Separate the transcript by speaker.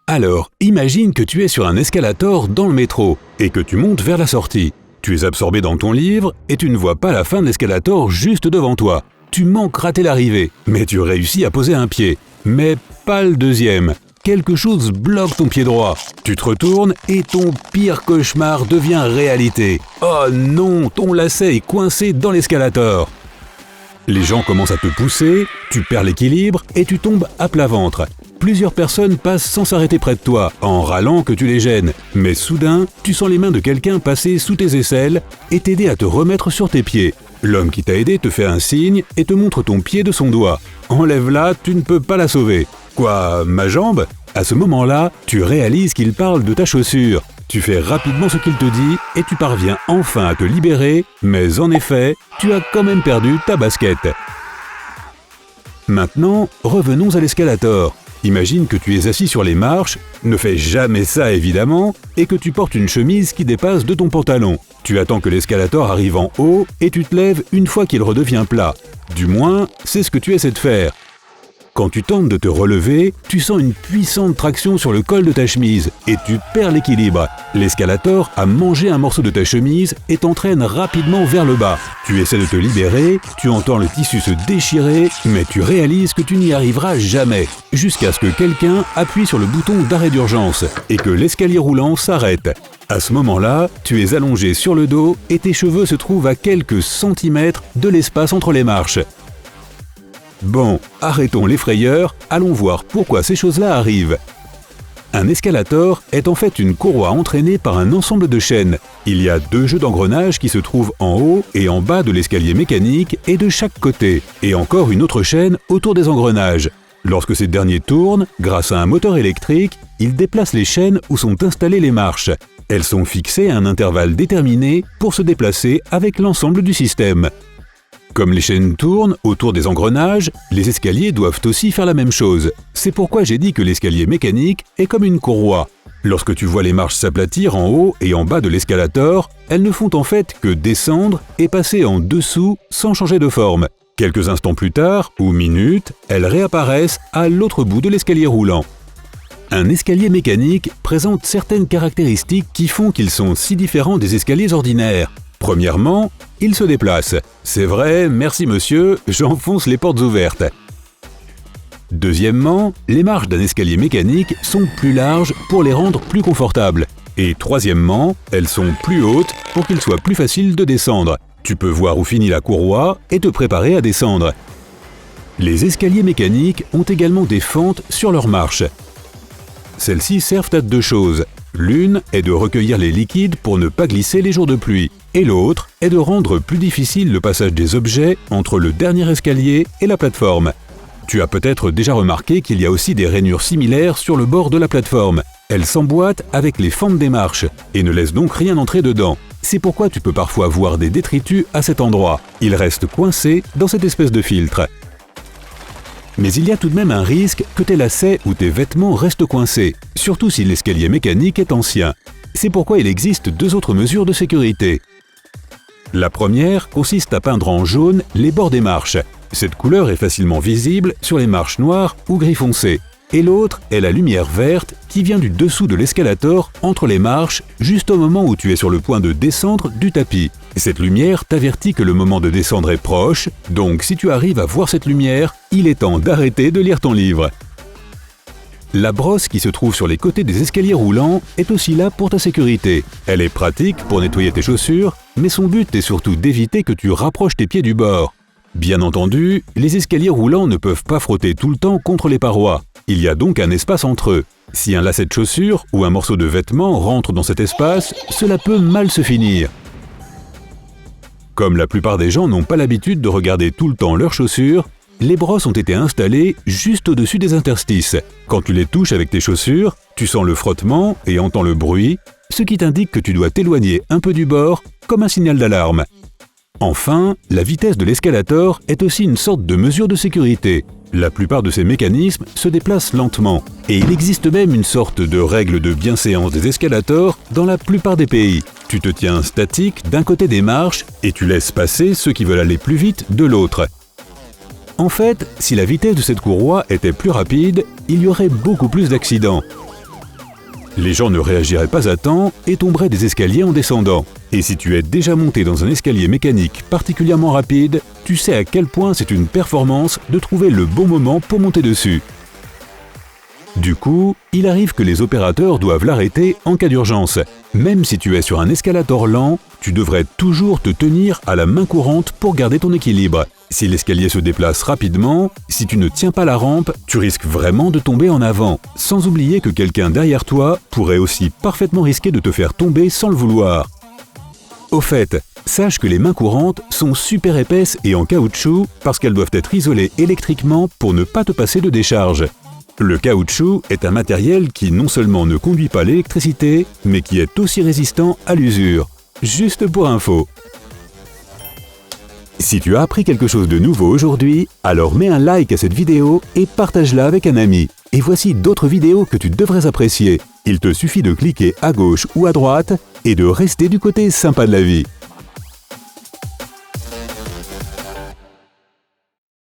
Speaker 1: Alors, imagine que tu es sur un escalator dans le métro et que tu montes vers la sortie. Tu es absorbé dans ton livre et tu ne vois pas la fin de l'escalator juste devant toi. Tu manques rater l'arrivée, mais tu réussis à poser un pied. Mais pas le deuxième. Quelque chose bloque ton pied droit. Tu te retournes et ton pire cauchemar devient réalité. Oh non, ton lacet est coincé dans l'escalator. Les gens commencent à te pousser, tu perds l'équilibre et tu tombes à plat ventre. Plusieurs personnes passent sans s'arrêter près de toi, en râlant que tu les gênes. Mais soudain, tu sens les mains de quelqu'un passer sous tes aisselles et t'aider à te remettre sur tes pieds. L'homme qui t'a aidé te fait un signe et te montre ton pied de son doigt. Enlève-la, tu ne peux pas la sauver. Quoi, ma jambe ? À ce moment-là, tu réalises qu'il parle de ta chaussure. Tu fais rapidement ce qu'il te dit et tu parviens enfin à te libérer, mais en effet, tu as quand même perdu ta basket. Maintenant, revenons à l'escalator. Imagine que tu es assis sur les marches, ne fais jamais ça évidemment, et que tu portes une chemise qui dépasse de ton pantalon. Tu attends que l'escalator arrive en haut et tu te lèves une fois qu'il redevient plat. Du moins, c'est ce que tu essaies de faire. Quand tu tentes de te relever, tu sens une puissante traction sur le col de ta chemise et tu perds l'équilibre. L'escalator a mangé un morceau de ta chemise et t'entraîne rapidement vers le bas. Tu essaies de te libérer, tu entends le tissu se déchirer, mais tu réalises que tu n'y arriveras jamais, jusqu'à ce que quelqu'un appuie sur le bouton d'arrêt d'urgence et que l'escalier roulant s'arrête. À ce moment-là, tu es allongé sur le dos et tes cheveux se trouvent à quelques centimètres de l'espace entre les marches. Bon, arrêtons les frayeurs, allons voir pourquoi ces choses-là arrivent. Un escalator est en fait une courroie entraînée par un ensemble de chaînes. Il y a 2 jeux d'engrenages qui se trouvent en haut et en bas de l'escalier mécanique et de chaque côté, et encore une autre chaîne autour des engrenages. Lorsque ces derniers tournent, grâce à un moteur électrique, ils déplacent les chaînes où sont installées les marches. Elles sont fixées à un intervalle déterminé pour se déplacer avec l'ensemble du système. Comme les chaînes tournent autour des engrenages, les escaliers doivent aussi faire la même chose. C'est pourquoi j'ai dit que l'escalier mécanique est comme une courroie. Lorsque tu vois les marches s'aplatir en haut et en bas de l'escalator, elles ne font en fait que descendre et passer en dessous sans changer de forme. Quelques instants plus tard, ou minutes, elles réapparaissent à l'autre bout de l'escalier roulant. Un escalier mécanique présente certaines caractéristiques qui font qu'ils sont si différents des escaliers ordinaires. Premièrement, il se déplace. C'est vrai, merci monsieur, j'enfonce les portes ouvertes. Deuxièmement, les marches d'un escalier mécanique sont plus larges pour les rendre plus confortables. Et troisièmement, elles sont plus hautes pour qu'il soit plus facile de descendre. Tu peux voir où finit la courroie et te préparer à descendre. Les escaliers mécaniques ont également des fentes sur leurs marches. Celles-ci servent à 2 choses. L'une est de recueillir les liquides pour ne pas glisser les jours de pluie, et l'autre est de rendre plus difficile le passage des objets entre le dernier escalier et la plateforme. Tu as peut-être déjà remarqué qu'il y a aussi des rainures similaires sur le bord de la plateforme. Elles s'emboîtent avec les fentes des marches et ne laissent donc rien entrer dedans. C'est pourquoi tu peux parfois voir des détritus à cet endroit. Ils restent coincés dans cette espèce de filtre. Mais il y a tout de même un risque que tes lacets ou tes vêtements restent coincés, surtout si l'escalier mécanique est ancien. C'est pourquoi il existe 2 autres mesures de sécurité. La première consiste à peindre en jaune les bords des marches. Cette couleur est facilement visible sur les marches noires ou gris foncé. Et l'autre est la lumière verte qui vient du dessous de l'escalator entre les marches, juste au moment où tu es sur le point de descendre du tapis. Cette lumière t'avertit que le moment de descendre est proche, donc si tu arrives à voir cette lumière, il est temps d'arrêter de lire ton livre. La brosse qui se trouve sur les côtés des escaliers roulants est aussi là pour ta sécurité. Elle est pratique pour nettoyer tes chaussures, mais son but est surtout d'éviter que tu rapproches tes pieds du bord. Bien entendu, les escaliers roulants ne peuvent pas frotter tout le temps contre les parois. Il y a donc un espace entre eux. Si un lacet de chaussure ou un morceau de vêtement rentre dans cet espace, cela peut mal se finir. Comme la plupart des gens n'ont pas l'habitude de regarder tout le temps leurs chaussures, les brosses ont été installées juste au-dessus des interstices. Quand tu les touches avec tes chaussures, tu sens le frottement et entends le bruit, ce qui t'indique que tu dois t'éloigner un peu du bord, comme un signal d'alarme. Enfin, la vitesse de l'escalator est aussi une sorte de mesure de sécurité. La plupart de ces mécanismes se déplacent lentement, et il existe même une sorte de règle de bienséance des escalators dans la plupart des pays. Tu te tiens statique d'un côté des marches et tu laisses passer ceux qui veulent aller plus vite de l'autre. En fait, si la vitesse de cette courroie était plus rapide, il y aurait beaucoup plus d'accidents. Les gens ne réagiraient pas à temps et tomberaient des escaliers en descendant. Et si tu es déjà monté dans un escalier mécanique particulièrement rapide, tu sais à quel point c'est une performance de trouver le bon moment pour monter dessus. Du coup, il arrive que les opérateurs doivent l'arrêter en cas d'urgence. Même si tu es sur un escalator lent, tu devrais toujours te tenir à la main courante pour garder ton équilibre. Si l'escalier se déplace rapidement, si tu ne tiens pas la rampe, tu risques vraiment de tomber en avant. Sans oublier que quelqu'un derrière toi pourrait aussi parfaitement risquer de te faire tomber sans le vouloir. Au fait, sache que les mains courantes sont super épaisses et en caoutchouc parce qu'elles doivent être isolées électriquement pour ne pas te passer de décharge. Le caoutchouc est un matériel qui non seulement ne conduit pas l'électricité, mais qui est aussi résistant à l'usure. Juste pour info. Si tu as appris quelque chose de nouveau aujourd'hui, alors mets un like à cette vidéo et partage-la avec un ami. Et voici d'autres vidéos que tu devrais apprécier. Il te suffit de cliquer à gauche ou à droite et de rester du côté sympa de la vie.